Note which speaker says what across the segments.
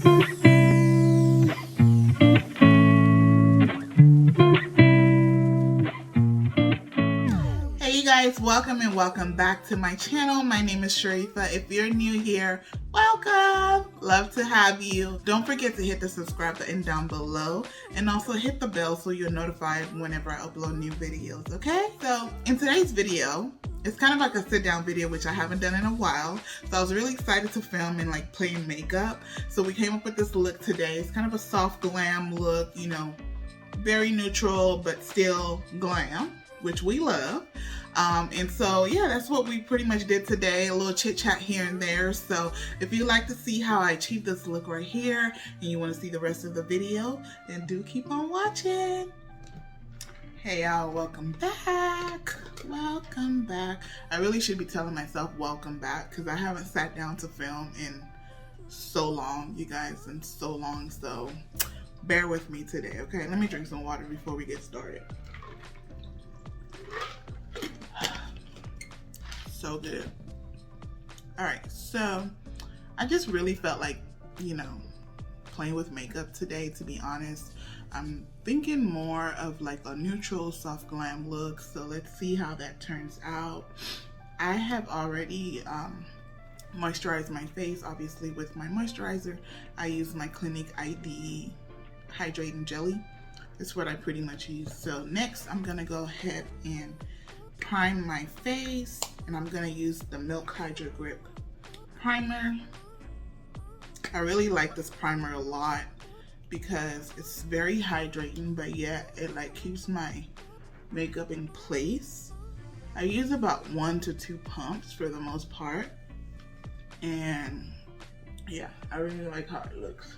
Speaker 1: Hey you guys, welcome and welcome back to my channel. My name is Sharifa. If you're new here, welcome. Love to have you. Don't forget to hit the subscribe button down below and also hit the bell so you're notified whenever I upload new videos, okay? So in today's video, it's kind of like a sit down video, which I haven't done in a while. So I was really excited to film and like play makeup. So we came up with this look today. It's kind of a soft glam look, you know, very neutral, but still glam, which we love. And so yeah, that's what we pretty much did today, a little chit chat here and there. So if you'd like to see how I achieved this look right here and you want to see the rest of the video, then do keep on watching. Hey y'all, welcome back. Welcome back. I really should be telling myself welcome back because I haven't sat down to film in so long, you guys, in so long. So bear with me today, okay? Let me drink some water before we get started. So good. All right, so I just really felt like, you know, playing with makeup today, to be honest. I'm thinking more of like a neutral soft glam look, so let's see how that turns out. I have already moisturized my face, obviously, with my moisturizer. I use my Clinique ID Hydrating Jelly. It's what I pretty much use. So next I'm gonna go ahead and prime my face, and I'm gonna use the Milk Hydro Grip primer. I really like this primer a lot because it's very hydrating, but yet it like keeps my makeup in place. I use about 1 to 2 pumps for the most part, and yeah, I really like how it looks.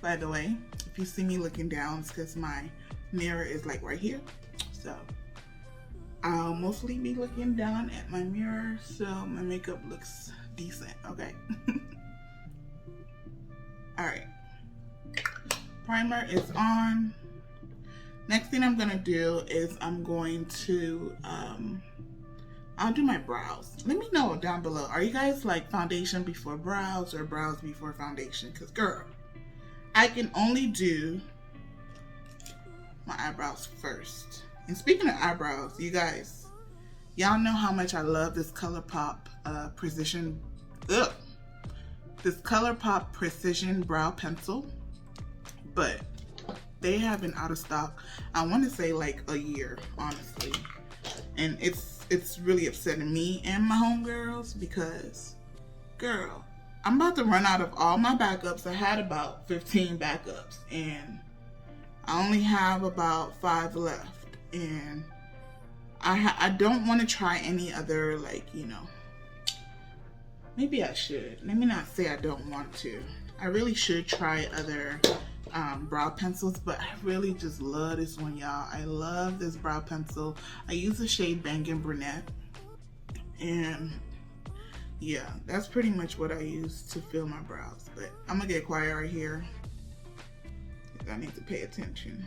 Speaker 1: By the way, if you see me looking down, it's because my mirror is like right here. So I'll mostly be looking down at my mirror so my makeup looks decent, okay? Alright, primer is on. Next thing I'm gonna do is I'm going to I'll do my brows. Let me know down below, are you guys like foundation before brows or brows before foundation? Because girl, I can only do my eyebrows first. And speaking of eyebrows, you guys, y'all know how much I love this Colourpop Precision Precision Brow Pencil, but they have been out of stock, I want to say like a year, honestly. And it's really upsetting me and my homegirls because, girl, I'm about to run out of all my backups. I had about 15 backups and I only have about 5 left. And I don't want to try any other, like, you know, maybe I should. Let me not say I don't want to. I really should try other brow pencils, but I really just love this one, y'all. I love this brow pencil. I use the shade Bangin Brunette, and yeah, that's pretty much what I use to fill my brows. But I'm gonna get quiet right here because I need to pay attention.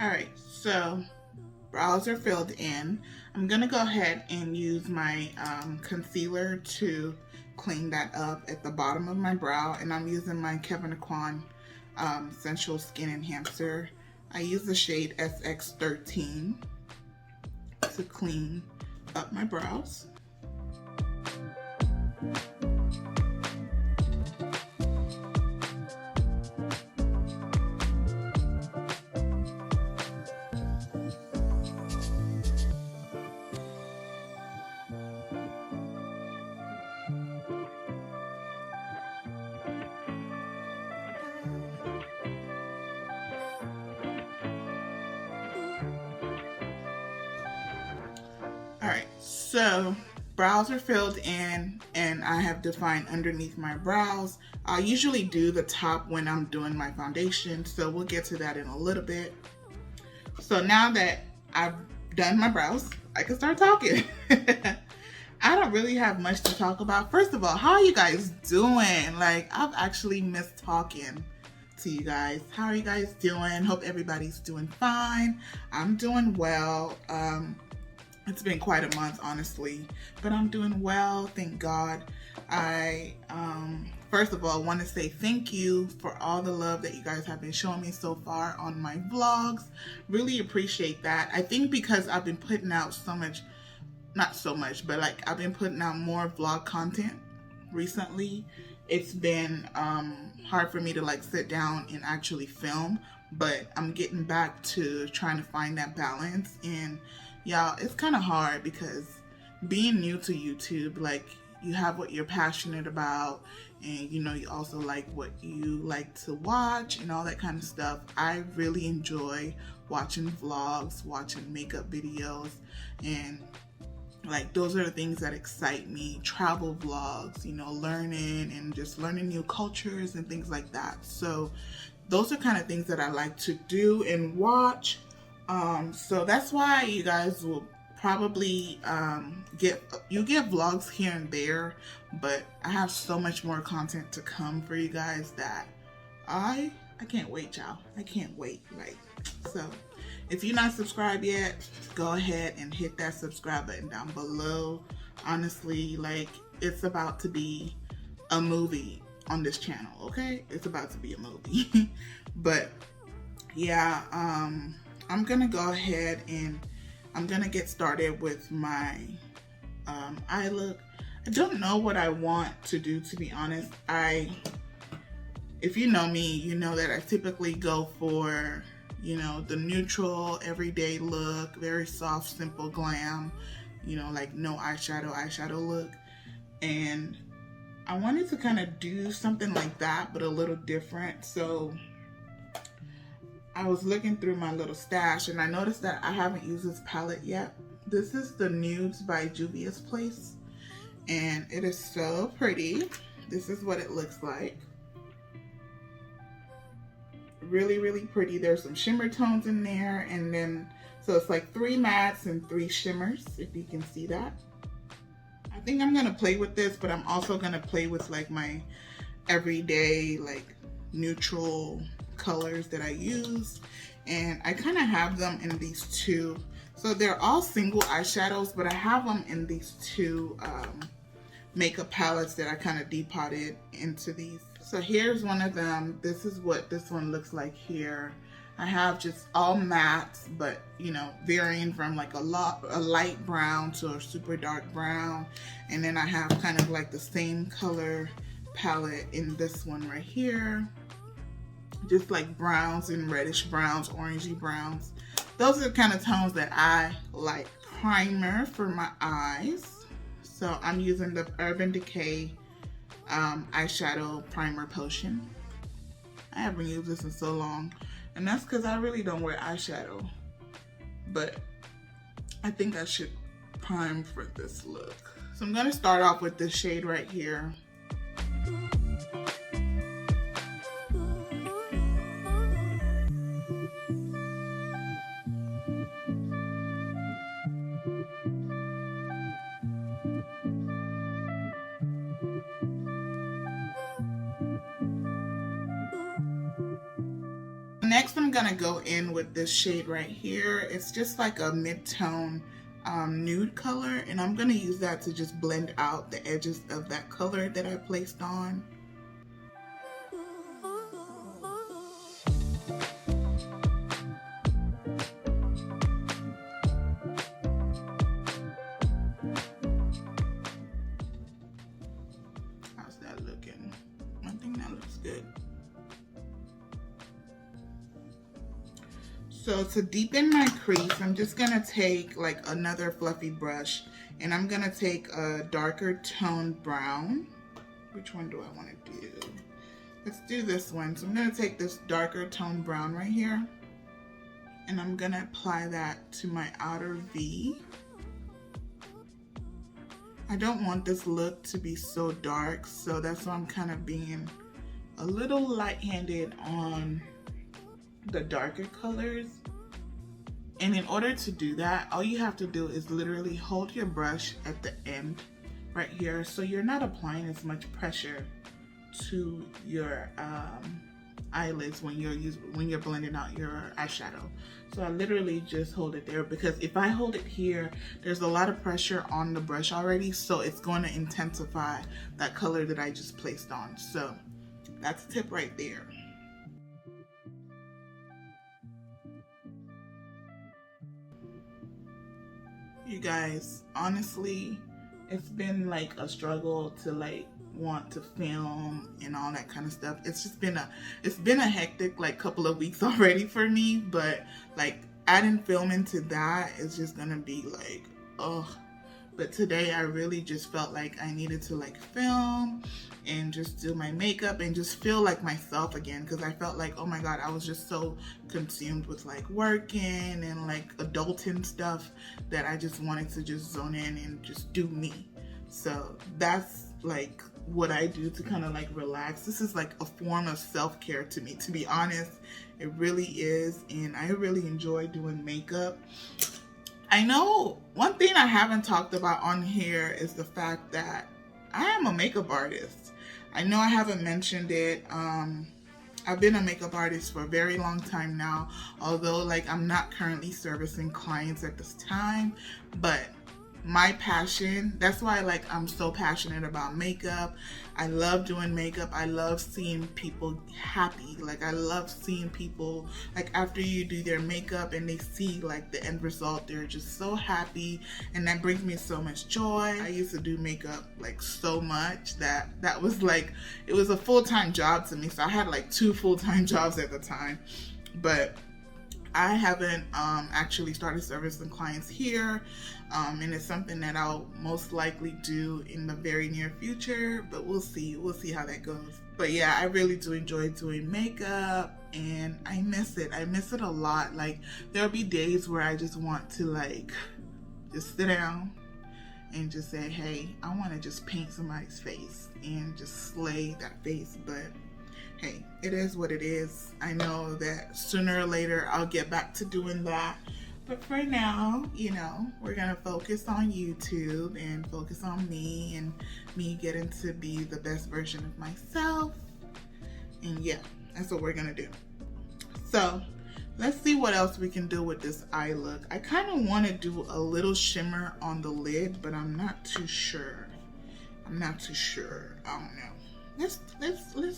Speaker 1: Alright, so brows are filled in. I'm gonna go ahead and use my concealer to clean that up at the bottom of my brow, and I'm using my Kevyn Aucoin Sensual Skin Enhancer. I use the shade SX13 to clean up my brows. Alright, so brows are filled in and I have defined underneath my brows. I usually do the top when I'm doing my foundation, so we'll get to that in a little bit. So now that I've done my brows, I can start talking. I don't really have much to talk about. First of all, how are you guys doing? Like, I've actually missed talking to you guys. How are you guys doing? Hope everybody's doing fine. I'm doing well. It's been quite a month, honestly, but I'm doing well, thank God. I first of all want to say thank you for all the love that you guys have been showing me so far on my vlogs. Really appreciate that. I think because I've been putting out so much, not so much, but like I've been putting out more vlog content recently. It's been hard for me to like sit down and actually film, but I'm getting back to trying to find that balance. And y'all, it's kind of hard because being new to YouTube, like you have what you're passionate about, and you know, you also like what you like to watch and all that kind of stuff. I really enjoy watching vlogs, watching makeup videos, and like those are the things that excite me. Travel vlogs, you know, learning and just learning new cultures and things like that. So those are kind of things that I like to do and watch. So that's why you guys will probably get vlogs here and there, but I have so much more content to come for you guys that I can't wait, y'all. I can't wait. Like, so if you're not subscribed yet, go ahead and hit that subscribe button down below. Honestly, like, it's about to be a movie on this channel, okay? It's about to be a movie. But yeah, I'm gonna go ahead and I'm gonna get started with my eye look. I don't know what I want to do, to be honest. If you know me, you know that I typically go for, you know, the neutral, everyday look, very soft, simple glam, you know, like no eyeshadow look. And I wanted to kind of do something like that, but a little different. So I was looking through my little stash and I noticed that I haven't used this palette yet. This is the Nudes by Juvia's Place, and it is so pretty. This is what it looks like. Really, really pretty. There's some shimmer tones in there, and then so it's like 3 mattes and 3 shimmers, if you can see that. I think I'm gonna play with this, but I'm also gonna play with like my everyday like neutral colors that I use, and I kind of have them in these two. So they're all single eyeshadows, but I have them in these two makeup palettes that I kind of depotted into these. So here's one of them. This is what this one looks like here. I have just all mattes, but you know, varying from like a light brown to a super dark brown. And then I have kind of like the same color palette in this one right here. Just like browns and reddish browns, orangey browns. Those are the kind of tones that I like. Primer for my eyes. So I'm using the Urban Decay eyeshadow primer potion. I haven't used this in so long, and that's because I really don't wear eyeshadow, but I think I should prime for this look. So I'm going to start off with this shade right here. Next, I'm gonna go in with this shade right here. It's just like a mid-tone nude color, and I'm gonna use that to just blend out the edges of that color that I placed on. How's that looking? I think that looks good. So to deepen my crease, I'm just gonna take like another fluffy brush, and I'm gonna take a darker toned brown. Which one do I want to do? Let's do this one. So I'm gonna take this darker toned brown right here, and I'm gonna apply that to my outer V. I don't want this look to be so dark, so that's why I'm kind of being a little light-handed on the darker colors. And in order to do that, all you have to do is literally hold your brush at the end right here, so you're not applying as much pressure to your eyelids when you're blending out your eyeshadow. So I literally just hold it there, because if I hold it here, there's a lot of pressure on the brush already, so it's going to intensify that color that I just placed on. So that's a tip right there. You guys, honestly, it's been like a struggle to like want to film and all that kind of stuff. It's been a hectic like couple of weeks already for me, but like adding filming to that is just gonna be like, oh. But today I really just felt like I needed to like film and just do my makeup and just feel like myself again, because I felt like, oh my god, I was just so consumed with like working and like adulting stuff that I just wanted to just zone in and just do me. So that's like what I do to kind of like relax. This is like a form of self-care to me, to be honest. It really is, and I really enjoy doing makeup. I know one thing I haven't talked about on here is the fact that I am a makeup artist. I know I haven't mentioned it. I've been a makeup artist for a very long time now, although like I'm not currently servicing clients at this time, but my passion, that's why like I'm so passionate about makeup. I love doing makeup. I love seeing people happy. Like I love seeing people like after you do their makeup and they see like the end result, they're just so happy, and that brings me so much joy. I used to do makeup like so much that was like, it was a full-time job to me. So I had like 2 full-time jobs at the time, but I haven't actually started servicing clients here, and it's something that I'll most likely do in the very near future, but we'll see how that goes. But yeah, I really do enjoy doing makeup, and I miss it a lot. Like there'll be days where I just want to like just sit down and just say, hey, I want to just paint somebody's face and just slay that face. But hey, it is what it is. I know that sooner or later I'll get back to doing that. But for now, you know, we're going to focus on YouTube and focus on me and me getting to be the best version of myself. And yeah, that's what we're going to do. So let's see what else we can do with this eye look. I kind of want to do a little shimmer on the lid, but I'm not too sure. I don't know. Let's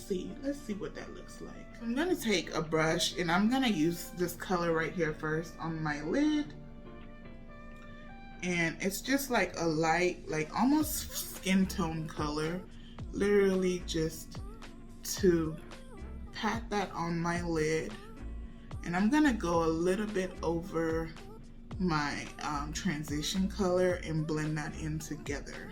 Speaker 1: see what that looks like. I'm gonna take a brush and I'm gonna use this color right here first on my lid, and it's just like a light, like almost skin tone color, literally just to pat that on my lid. And I'm gonna go a little bit over my transition color and blend that in together.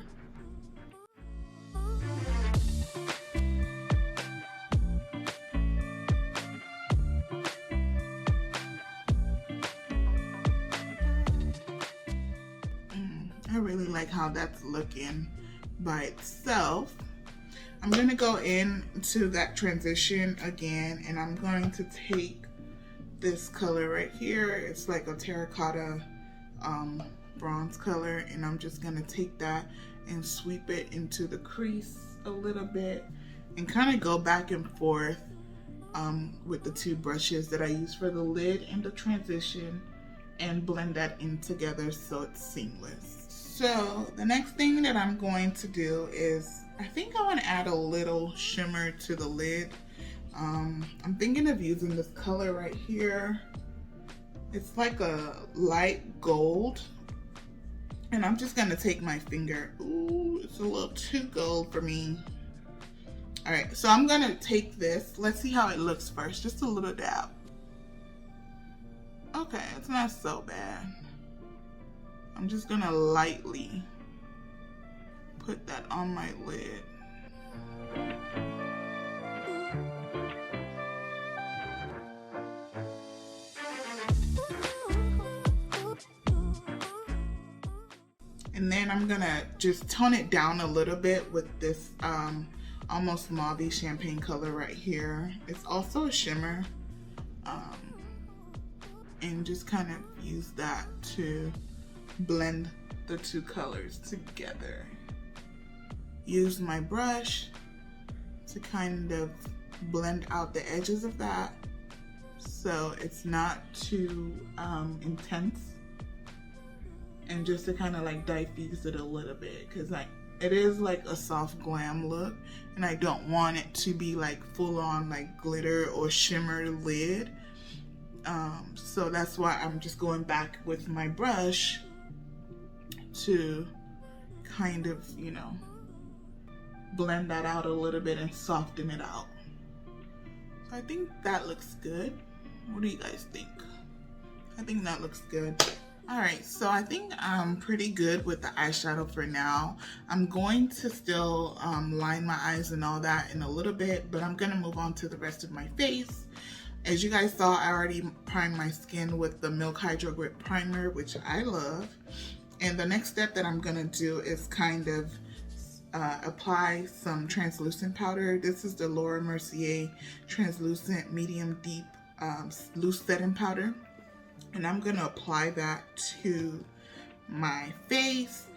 Speaker 1: I really like how that's looking by itself. I'm going to go into that transition again, and I'm going to take this color right here. It's like a terracotta bronze color, and I'm just going to take that and sweep it into the crease a little bit and kind of go back and forth with the 2 brushes that I use for the lid and the transition, and blend that in together so it's seamless. So the next thing that I'm going to do is, I think I want to add a little shimmer to the lid. I'm thinking of using this color right here. It's like a light gold, and I'm just gonna take my finger. Ooh, it's a little too gold for me. All right, so I'm gonna take this. Let's see how it looks first. Just a little dab. Okay, it's not so bad. I'm just gonna lightly put that on my lid. And then I'm gonna just tone it down a little bit with this almost mauve champagne color right here. It's also a shimmer. And just kind of use that to blend the two colors together. Use my brush to kind of blend out the edges of that so it's not too intense, and just to kind of like diffuse it a little bit, because it is like a soft glam look and I don't want it to be like full on like glitter or shimmer lid. So that's why I'm just going back with my brush to kind of, you know, blend that out a little bit and soften it out. So I think that looks good. What do you guys think? I think that looks good. Alright, so I think I'm pretty good with the eyeshadow for now. I'm going to still line my eyes and all that in a little bit, but I'm going to move on to the rest of my face. As you guys saw, I already primed my skin with the Milk Hydro Grip Primer, which I love. And the next step that I'm going to do is kind of apply some translucent powder. This is the Laura Mercier Translucent Medium Deep Loose Setting Powder. And I'm going to apply that to my face.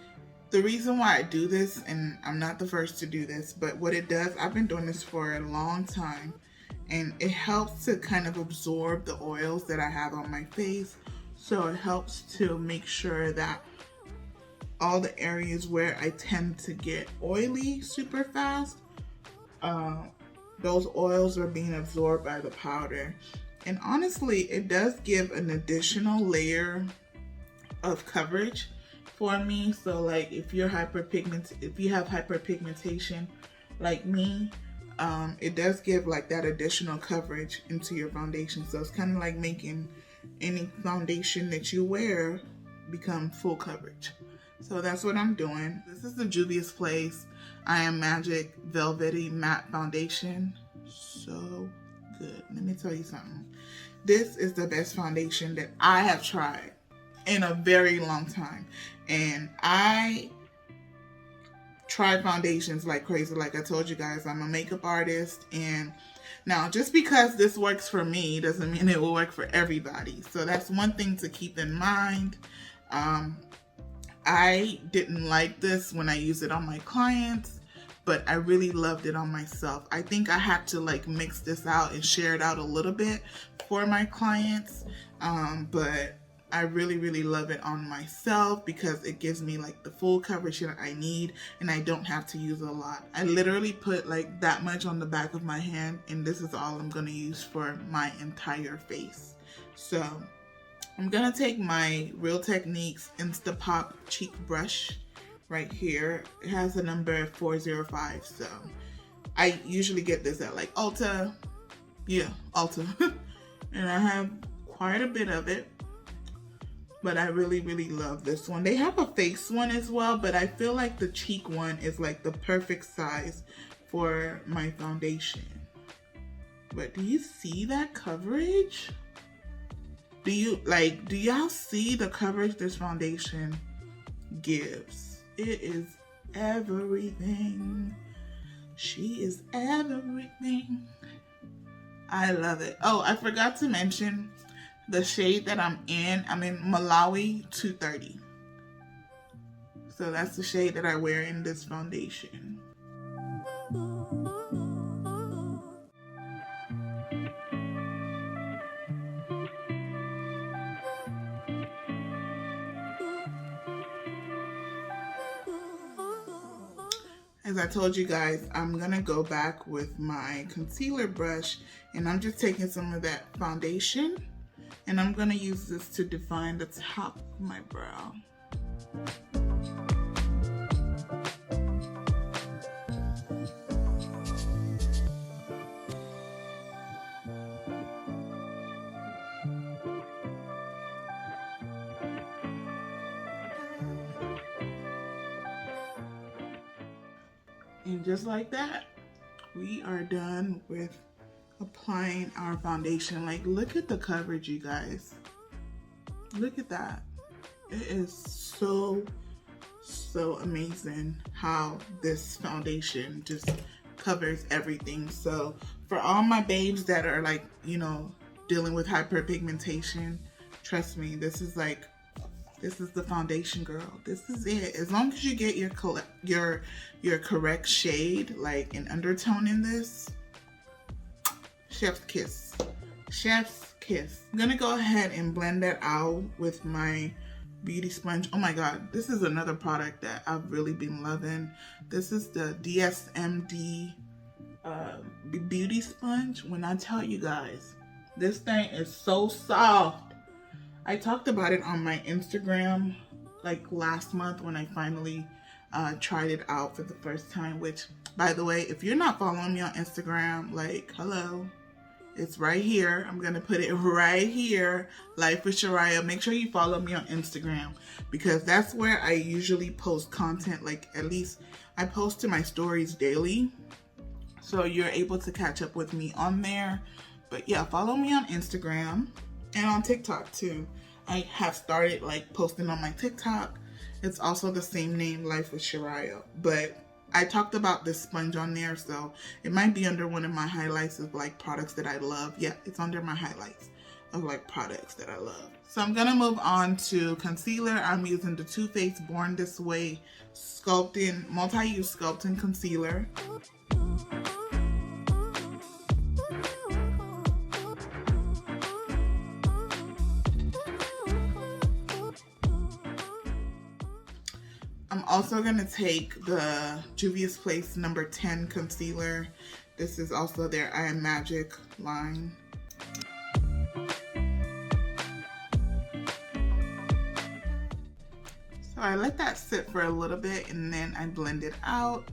Speaker 1: The reason why I do this, and I'm not the first to do this, but what it does, I've been doing this for a long time, and it helps to kind of absorb the oils that I have on my face. So it helps to make sure that all the areas where I tend to get oily super fast, those oils are being absorbed by the powder. And honestly, it does give an additional layer of coverage for me. So like if you have hyperpigmentation like me, it does give like that additional coverage into your foundation. So it's kind of like making any foundation that you wear become full coverage. So that's what I'm doing. This is the Juvia's Place I Am Magic Velvety Matte Foundation. So good. Let me tell you something. This is the best foundation that I have tried in a very long time. And I try foundations like crazy. Like I told you guys, I'm a makeup artist, and now just because this works for me doesn't mean it will work for everybody. So that's one thing to keep in mind. I didn't like this when I used it on my clients, but I really loved it on myself. I think I had to like mix this out and share it out a little bit for my clients, but I really love it on myself because it gives me like the full coverage that I need, and I don't have to use a lot. I literally put like that much on the back of my hand, and this is all I'm going to use for my entire face. So I'm going to take my Real Techniques Instapop cheek brush right here. It has a number 405, so I usually get this at like Ulta. Yeah, Ulta. And I have quite a bit of it, but I really love this one. They have a face one as well, but I feel like the cheek one is like the perfect size for my foundation. But do you see that coverage? Do y'all see the coverage this foundation gives? It is everything. She is everything. I love it. Oh, I forgot to mention the shade that I'm in. I'm in Malawi 230. So that's the shade that I wear in this foundation. As I told you guys, I'm gonna go back with my concealer brush, and I'm just taking some of that foundation, and I'm gonna use this to define the top of my brow. And just like that, we are done with applying our foundation. Like, look at the coverage, you guys. Look at that. It is so So amazing how this foundation just covers everything. So for all my babes that are like, you know, dealing with hyperpigmentation, trust me, this is the foundation, girl. This is it. As long as you get your correct shade, like an undertone in this, chef's kiss. Chef's kiss. I'm gonna go ahead and blend that out with my beauty sponge. Oh my god, this is another product that I've really been loving. This is the DSMD beauty sponge. When I tell you guys, this thing is so soft. I talked about it on my Instagram like last month when I finally tried it out for the first time, which, by the way, if you're not following me on Instagram, like, hello, it's right here. I'm gonna put it right here, Life with Shariah. Make sure you follow me on Instagram because that's where I usually post content. Like, at least I post to my stories daily, so you're able to catch up with me on there. But yeah, follow me on Instagram and on TikTok too. I have started like posting on my TikTok. It's also the same name, Life with Shariah. But I talked about this sponge on there, so it might be under one of my highlights of like products that I love. Yeah, it's under my highlights of like products that I love. So I'm gonna move on to concealer. I'm using the Too Faced Born This Way Sculpting, multi-use sculpting concealer. I'm also going to take the Juvia's Place number 10 concealer. This is also their I Am Magic line. So I let that sit for a little bit and then I blend it out.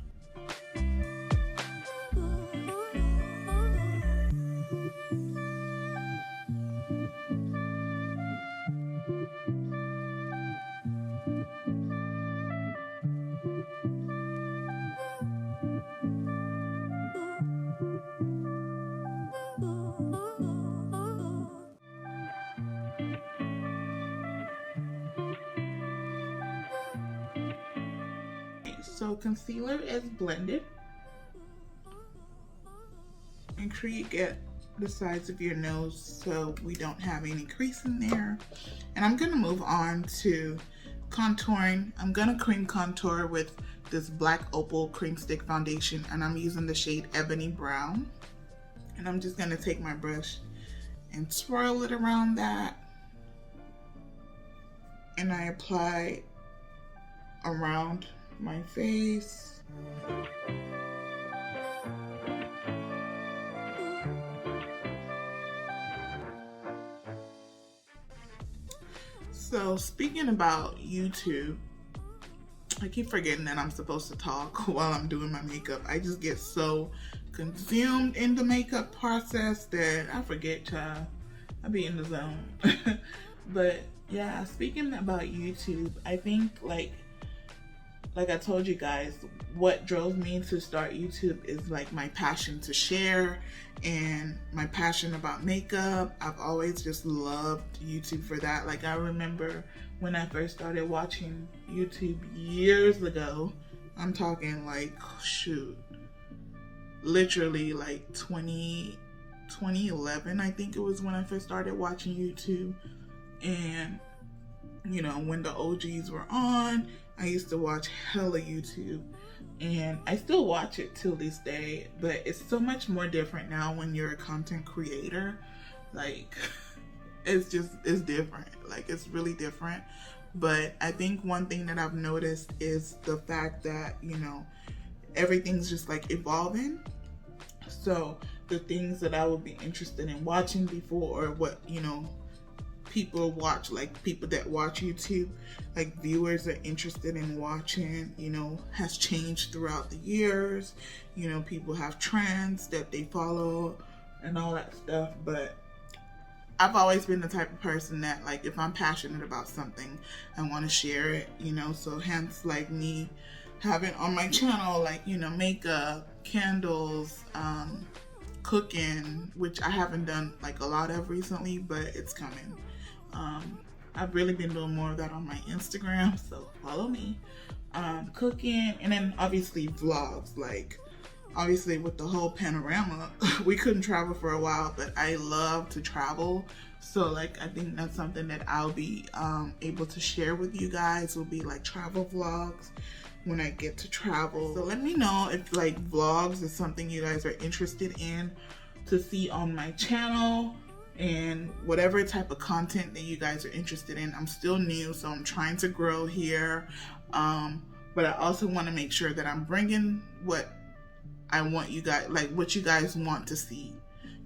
Speaker 1: So concealer is blended, and get the sides of your nose so we don't have any crease in there. And I'm gonna move on to contouring. I'm gonna cream contour with this black Opal cream stick foundation, and I'm using the shade Ebony Brown. And I'm just gonna take my brush and swirl it around that, and I apply around my face. So speaking about YouTube, I keep forgetting that I'm supposed to talk while I'm doing my makeup. I just get so consumed in the makeup process that I forget, child. I be in the zone. But yeah, speaking about YouTube, I think like I told you guys, what drove me to start YouTube is like my passion to share and my passion about makeup. I've always just loved YouTube for that. Like, I remember when I first started watching YouTube years ago. I'm talking like, shoot, literally like 2011, I think it was when I first started watching YouTube. And you know, when the OGs were on, I used to watch hella YouTube, and I still watch it till this day, but it's so much more different now when you're a content creator. Like, it's different. Like, it's really different. But I think one thing that I've noticed is the fact that, you know, everything's just like evolving. So the things that I would be interested in watching before, or what, you know, people watch, like people that watch YouTube, like viewers are interested in watching, you know, has changed throughout the years. You know, people have trends that they follow and all that stuff. But I've always been the type of person that, like, if I'm passionate about something, I want to share it, you know. So hence, like, me having on my channel, like, you know, makeup, candles, cooking, which I haven't done like a lot of recently, but it's coming. I've really been doing more of that on my Instagram, so follow me. cooking, and then obviously vlogs. Like obviously with the whole panorama, we couldn't travel for a while, but I love to travel. So like I think that's something that I'll be able to share with you guys, will be like travel vlogs when I get to travel. So let me know if like vlogs is something you guys are interested in to see on my channel, and whatever type of content that you guys are interested in. I'm still new, so I'm trying to grow here, but I also want to make sure that I'm bringing what I want you guys, like what you guys want to see,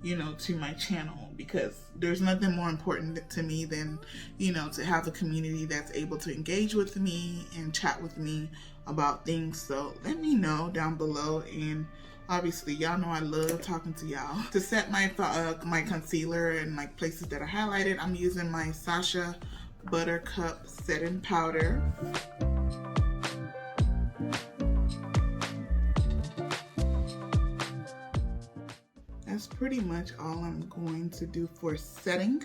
Speaker 1: you know, to my channel, because there's nothing more important to me than, you know, to have a community that's able to engage with me and chat with me about things. So let me know down below, and obviously y'all know I love talking to y'all. To set my my concealer and like places that I highlighted, I'm using my Sacha Buttercup setting powder. That's pretty much all I'm going to do for setting,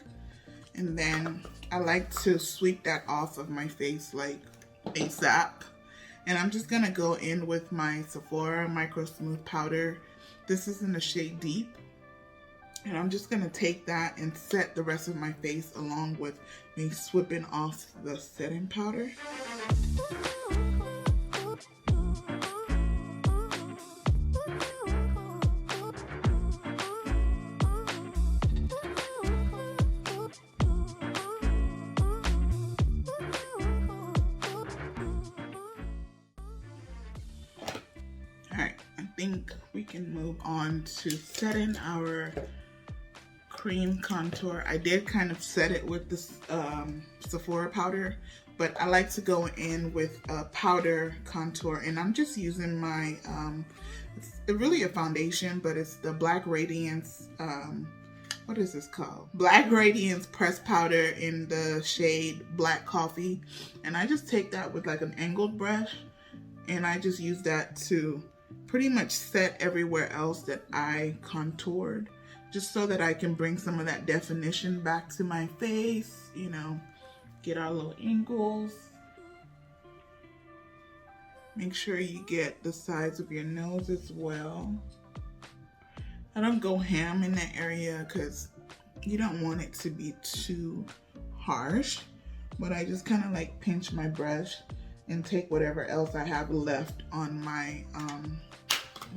Speaker 1: and then I like to sweep that off of my face like ASAP. And I'm just gonna go in with my Sephora Micro Smooth Powder. This is in the shade Deep, and I'm just gonna take that and set the rest of my face along with me sweeping off the setting powder. I think we can move on to setting our cream contour. I did kind of set it with this Sephora powder, but I like to go in with a powder contour, and I'm just using my it's really a foundation, but it's the Black Radiance what is this called? Black Radiance pressed powder in the shade Black Coffee. And I just take that with like an angled brush, and I just use that to pretty much set everywhere else that I contoured, just so that I can bring some of that definition back to my face, you know, get our little angles. Make sure you get the sides of your nose as well. I don't go ham in that area because you don't want it to be too harsh, but I just kind of like pinch my brush and take whatever else I have left on my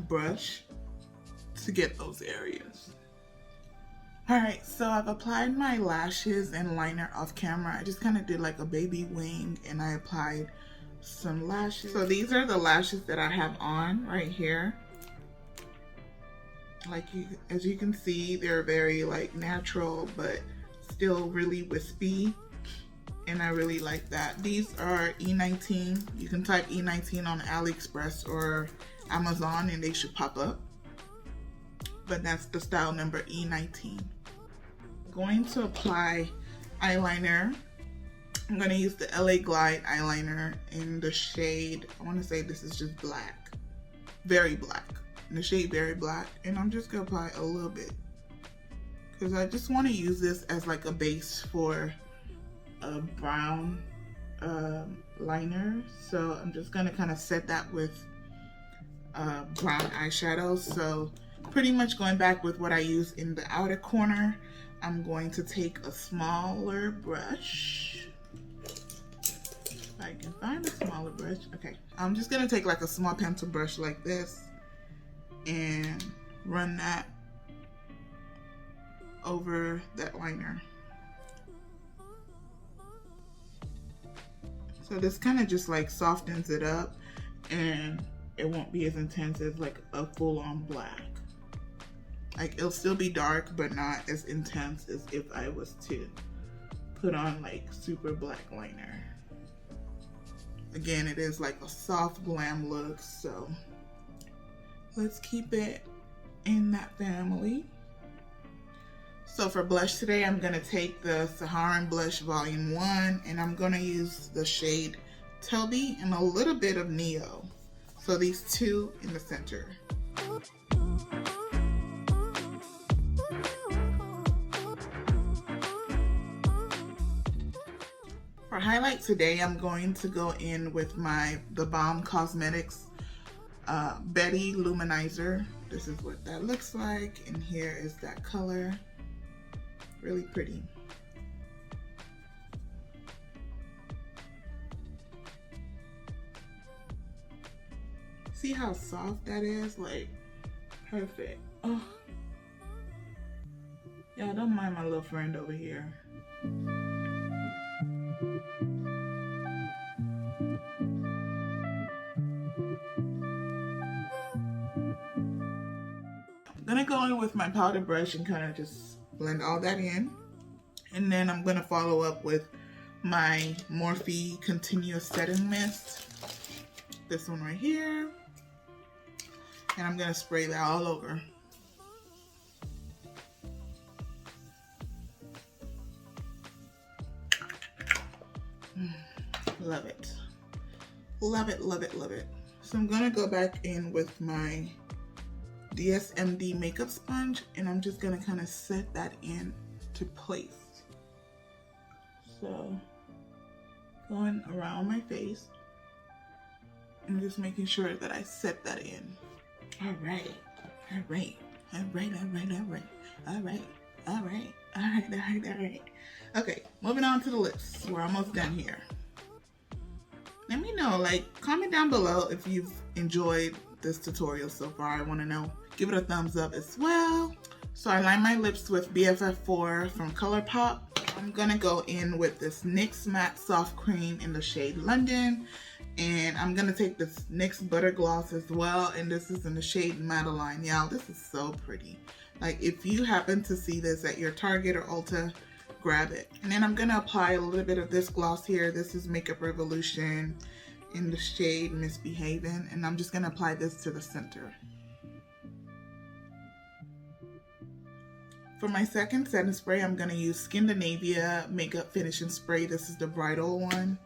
Speaker 1: brush to get those areas. Alright, so I've applied my lashes and liner off camera. I just kind of did like a baby wing, and I applied some lashes. So these are the lashes that I have on right here. Like as you can see, they're very like natural, but still really wispy. And I really like that. These are E19. You can type E19 on Aliexpress or Amazon and they should pop up. But that's the style number E19. Going to apply eyeliner. I'm going to use the LA Glide eyeliner in the shade, I want to say this is just black. Very black. In the shade Very Black. And I'm just going to apply a little bit, because I just want to use this as like a base for a brown liner. So I'm just going to kind of set that with brown eyeshadow. So pretty much going back with what I use in the outer corner, I'm going to take a smaller brush. If I can find a smaller brush. Okay, I'm just going to take like a small pencil brush like this and run that over that liner. So this kind of just like softens it up, and it won't be as intense as like a full-on black. Like it'll still be dark, but not as intense as if I was to put on like super black liner. Again, it is like a soft glam look, so let's keep it in that family. So for blush today, I'm going to take the Saharan Blush Volume 1, and I'm going to use the shade Toby and a little bit of Neo. So these two in the center. For highlight today, I'm going to go in with the Balm Cosmetics Betty Luminizer. This is what that looks like, and here is that color. Really pretty. See how soft that is? Like, perfect. Oh. Y'all don't mind my little friend over here. I'm gonna go in with my powder brush and kind of just blend all that in. And then I'm gonna follow up with my Morphe Continuous Setting Mist. This one right here. And I'm gonna spray that all over. Love it. Love it, love it, love it. So I'm gonna go back in with my DSMD makeup sponge, and I'm just gonna kind of set that into place. So going around my face and just making sure that I set that in. All right, all right, all right, all right, all right, all right, all right, all right, all right, all right. Okay, moving on to the lips. We're almost done here. Let me know, like, comment down below if you've enjoyed this tutorial so far. I want to know. Give it a thumbs up as well. So I line my lips with BFF4 from Colourpop. I'm gonna go in with this NYX Matte Soft Cream in the shade London. And I'm gonna take this NYX Butter Gloss as well, and this is in the shade Madeline. Y'all, this is so pretty. Like, if you happen to see this at your Target or Ulta, grab it. And then I'm gonna apply a little bit of this gloss here. This is Makeup Revolution in the shade Misbehavin', and I'm just gonna apply this to the center. For my second setting spray, I'm gonna use Scandinavia Makeup Finishing Spray. This is the bridal one.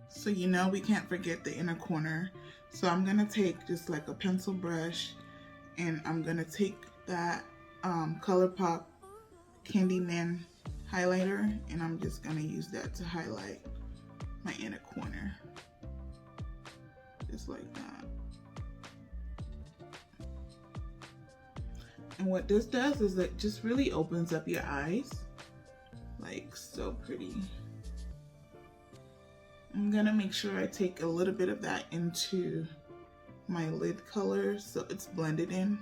Speaker 1: So you know we can't forget the inner corner. So I'm gonna take just like a pencil brush, and I'm gonna take that Colourpop Candyman highlighter, and I'm just gonna use that to highlight my inner corner. Just like that. And what this does is it just really opens up your eyes. Like, so pretty. I'm gonna make sure I take a little bit of that into my lid color so it's blended in.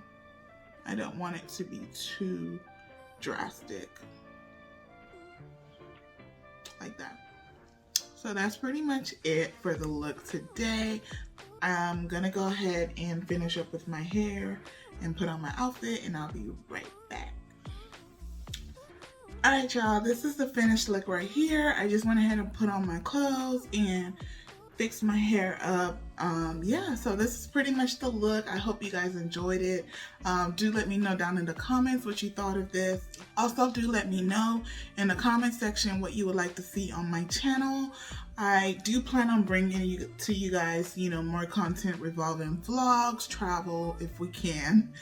Speaker 1: I don't want it to be too drastic. Like that. So that's pretty much it for the look today. I'm gonna go ahead and finish up with my hair and put on my outfit, and I'll be right back. Alright y'all, this is the finished look right here. I just went ahead and put on my clothes and fixed my hair up. Yeah, so this is pretty much the look. I hope you guys enjoyed it. Do let me know down in the comments what you thought of this. Also, do let me know in the comment section what you would like to see on my channel. I do plan on bringing you guys, you know, more content revolving vlogs, travel if we can,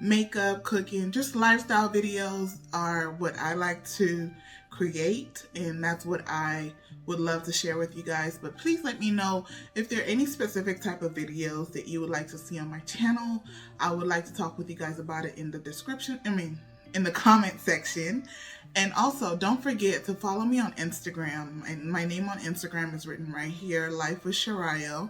Speaker 1: makeup, cooking, just lifestyle videos are what I like to create, and that's what I would love to share with you guys. But please let me know if there are any specific type of videos that you would like to see on my channel. I would like to talk with you guys about it in the description, in the comment section. And also, don't forget to follow me on Instagram. And my name on Instagram is written right here, Life with Sharayo.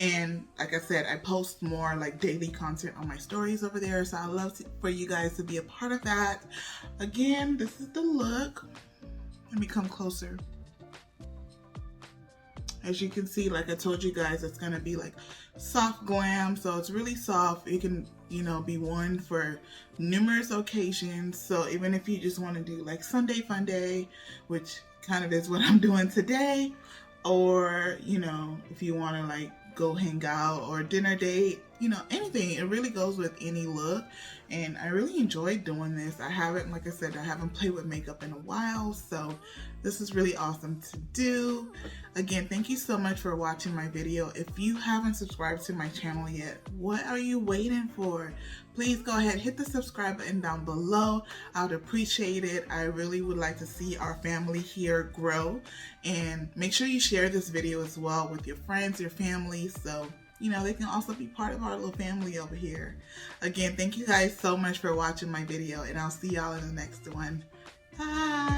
Speaker 1: And like I said, I post more like daily content on my stories over there. So I love for you guys to be a part of that. Again, this is the look. Let me come closer. As you can see, like I told you guys, it's going to be like soft glam. So it's really soft. It can, you know, be worn for numerous occasions. So even if you just want to do like Sunday fun day, which kind of is what I'm doing today, or, you know, if you want to like go hang out or dinner date, you know, anything. It really goes with any look, and I really enjoyed doing this. I haven't, like I said, I haven't played with makeup in a while, so this is really awesome to do. Again, thank you so much for watching my video. If you haven't subscribed to my channel yet, what are you waiting for? Please go ahead, hit the subscribe button down below. I would appreciate it. I really would like to see our family here grow, and make sure you share this video as well with your friends, your family, so you know, they can also be part of our little family over here. Again, thank you guys so much for watching my video, and I'll see y'all in the next one. Bye.